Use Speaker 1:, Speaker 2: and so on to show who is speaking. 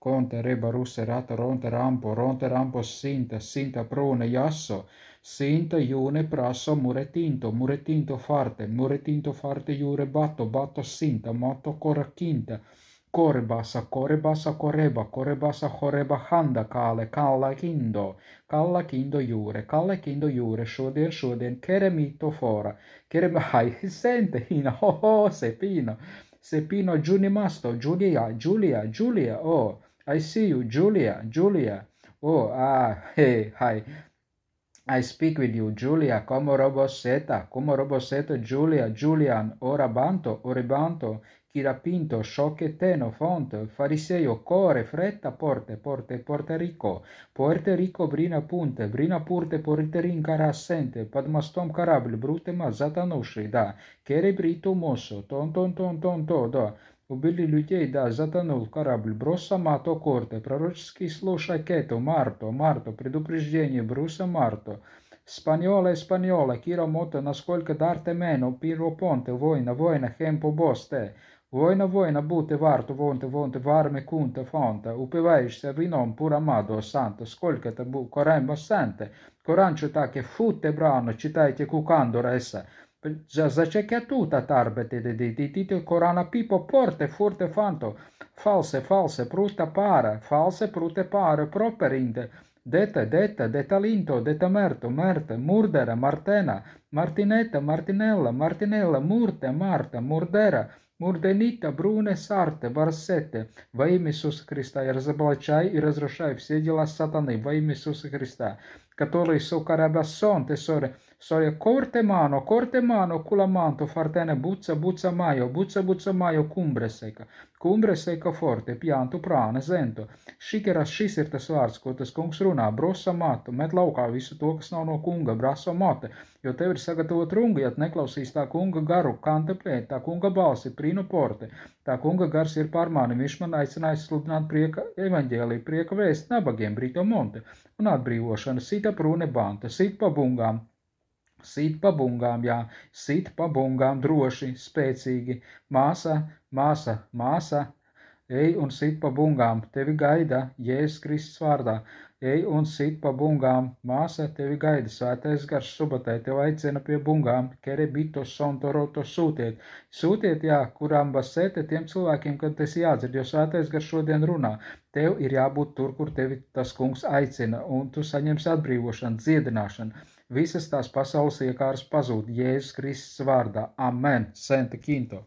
Speaker 1: conte reba russe rata ronte rampo sinta prone jasso, sinta iune prasso muretinto farte iure batto sinta, motto corrachinta, Korebassa, horeba handa kalla kindo juure, šodien, keremito fora, hai, sente hina, sepino, Julia, oh, I see you, Julia, oh, hey, hi, I speak with you, Julia, como roboseta, Julian, oribanto, Chirapinto, sciocchetteno, fonte, fariseo, core, fretta, Puerto Rico, brina purte, poriterin cara assente, padmastom carabil, brute ma затонувший, да, керебриту мосо, да, убили людей, да, затонул корабль, броса мато корте, пророческий слушай кету, Марто, предупреждение, бруса Марто, Spagnola, Kiro moto, naskолько darte meno, piro ponte, voina, hempo boste, voina, bute varto, vonte, varme kunte, fonte, upevaisce vinom pur amado, santo, сколько-то корем сante, коранчу таке фуtte brano, читайте кукандора essa, Zacecchia tutta tarbete di tito corana pipo porte furte fanto, false, prute pare, properinte, detta linto, detta merte, murdera, martena, Martinella, Marta, murdera, Мурденита, Бруне, Сарте, Барсете, во имя Иисуса Христа, я разоблачаю и разрушаю все дела сатаны во имя Иисуса Христа, который сокарабассон, тесоре, corte mano, culamanto, fartene, buzza maio, cumbre seca forte, piantu prāne, zento, šikera šisirta svārds, ko tas kungs runā, brosa matu, met laukā visu to, kas nav no kunga, braso mate, jo tev ir sagatavot rungu, ja neklausīs tā kunga garu, kante pēt, tā kunga balsi, prīnu porte, tā kunga gars ir pār mani, viņš man aicinājis sludināt prieka evaņģēlī, prieka vēst nabagiem, brito monte, un atbrīvošana, sita prūne banta, sit pa bungām, droši, spēcīgi, māsa, ej un sit pa bungām, tevi gaida, Jēzus Kristus vārdā, ej un sit pa bungām, māsa, tevi gaida, svētais gars subatē, tev aicina pie bungām, kerebito, sontoroto, sūtiet, jā, kurām basēte tiem cilvēkiem, kad tas jādzird, jo svētais gars šodien runā, tev ir jābūt tur, kur tevi tas kungs aicina, un tu saņemsi atbrīvošanu, dziedināšanu, visas tās pasaules iekāras pazūd Jēzus Kristus vārdā. Amen. Sente Quinto.